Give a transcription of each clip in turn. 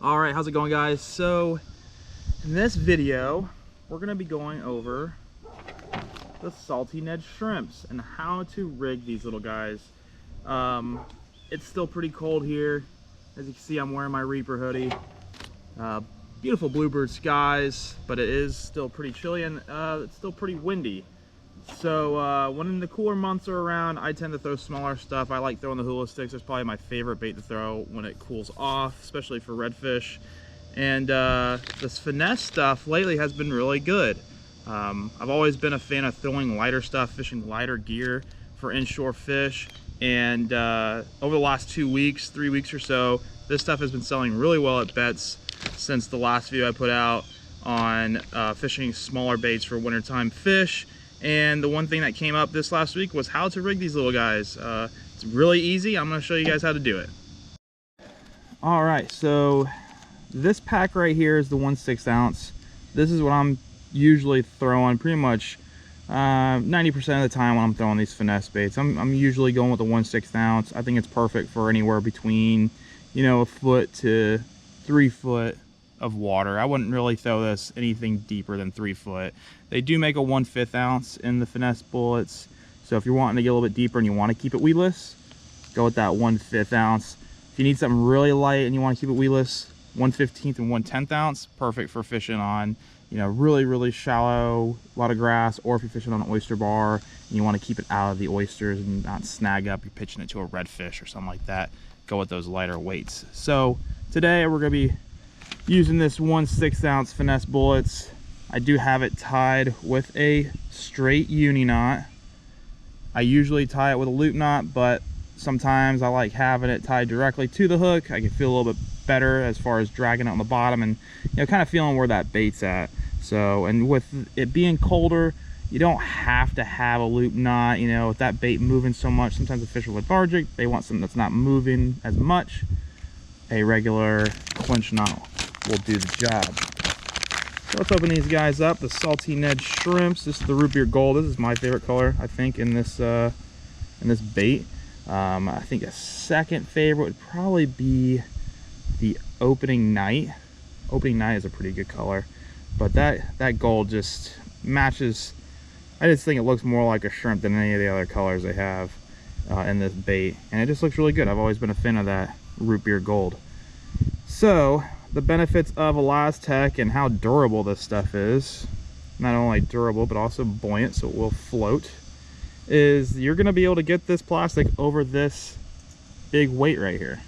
All right, how's it going, guys? So in this video we're gonna be going over the Salty Ned shrimps and how to rig these little guys. It's still pretty cold here. As you can see, I'm wearing my Reaper hoodie. Beautiful bluebird skies, but it is still pretty chilly and it's still pretty windy. So when the cooler months are around, I tend to throw smaller stuff. I like throwing the hula sticks. It's probably my favorite bait to throw when it cools off, especially for redfish. And this finesse stuff lately has been really good. I've always been a fan of throwing lighter stuff, fishing lighter gear for inshore fish. And over the last 2 weeks, 3 weeks or so, this stuff has been selling really well at Betts since the last video I put out on fishing smaller baits for wintertime fish. And the one thing that came up this last week was how to rig these little guys. It's really easy. I'm going to show you guys how to do it. All right, so this pack right here is the 1/6 ounce. This is what I'm usually throwing pretty much 90% of the time when I'm throwing these finesse baits. I'm usually going with the 1/6 ounce. I think it's perfect for anywhere between, you know, 1 foot to 3 foot of water. I wouldn't really throw this anything deeper than 3 foot. They do make a 1/5 ounce in the finesse bullets, so if you're wanting to get a little bit deeper and you want to keep it weedless, go with that 1/5 ounce. If you need something really light and you want to keep it weedless, 1/15 and 1/10 ounce, perfect for fishing on, you know, really shallow, a lot of grass, or if you're fishing on an oyster bar and you want to keep it out of the oysters and not snag up, you're pitching it to a redfish or something like that, go with those lighter weights. So today we're going to be using this 1/6 ounce finesse bullets. I do have it tied with a straight uni knot. I usually tie it with a loop knot, but sometimes I like having it tied directly to the hook. I can feel a little bit better as far as dragging it on the bottom and, you know, kind of feeling where that bait's at. So, and with it being colder, you don't have to have a loop knot. You know, with that bait moving so much, sometimes the fish are lethargic, they want something that's not moving as much. A regular clinch knot will do the job. So let's open these guys up. The Salty Ned shrimps. This is the root beer gold. This is my favorite color, I think, in this bait. I think a second favorite would probably be the opening night. Opening night is a pretty good color, but that gold just matches. I just think it looks more like a shrimp than any of the other colors they have in this bait, and it just looks really good. I've always been a fan of that root beer gold. So the benefits of ElaZtech and how durable this stuff is, not only durable but also buoyant, so it will float, is you're going to be able to get this plastic over this big weight right here.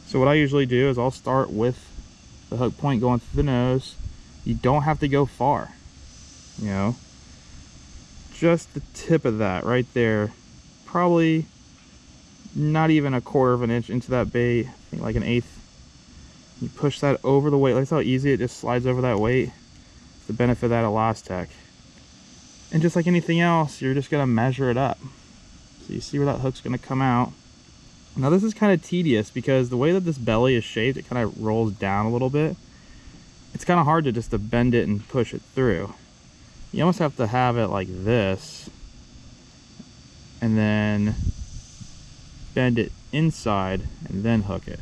So what I usually do is I'll start with the hook point going through the nose. You don't have to go far, you know, just the tip of that right there, probably not even 1/4 of an inch into that bait, I think like 1/8. You push that over the weight. That's how easy it just slides over that weight. It's the benefit of that ElaZtech. And just like anything else, you're just going to measure it up. So you see where that hook's going to come out. Now this is kind of tedious because the way that this belly is shaped, it kind of rolls down a little bit. It's kind of hard to just to bend it and push it through. You almost have to have it like this and then bend it inside and then hook it.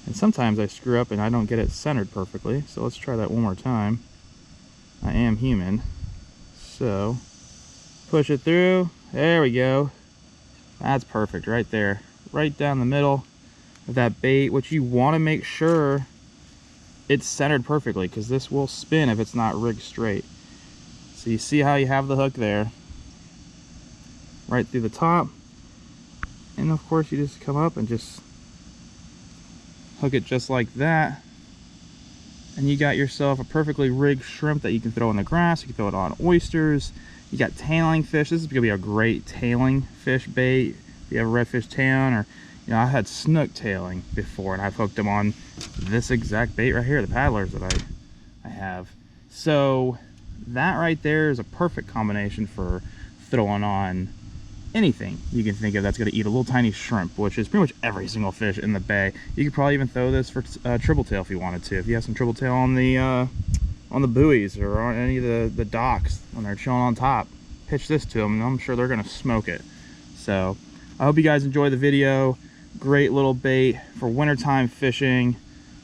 And sometimes I screw up and I don't get it centered perfectly, so let's try that one more time. I am human. So push it through. There we go. That's perfect right there, right down the middle of that bait, which you want to make sure it's centered perfectly because this will spin if it's not rigged straight. So you see how you have the hook there right through the top, and of course you just come up and just hook it just like that, and you got yourself a perfectly rigged shrimp that you can throw in the grass. You can throw it on oysters. You got tailing fish. This is going to be a great tailing fish bait. If you have a redfish tailing, or, you know, I had snook tailing before and I've hooked them on this exact bait right here, the paddlers that I have. So that right there is a perfect combination for throwing on anything you can think of that's going to eat a little tiny shrimp, which is pretty much every single fish in the bay. You could probably even throw this for triple tail if you wanted to. If you have some triple tail on the buoys or on any of the docks when they're chilling on top, pitch this to them and I'm sure they're going to smoke it. So I hope you guys enjoy the video. Great little bait for wintertime fishing,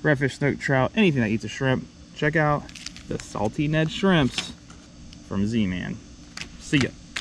redfish, snook, trout, anything that eats a shrimp. Check out the Salty Ned Shrimps from Z-Man. See ya.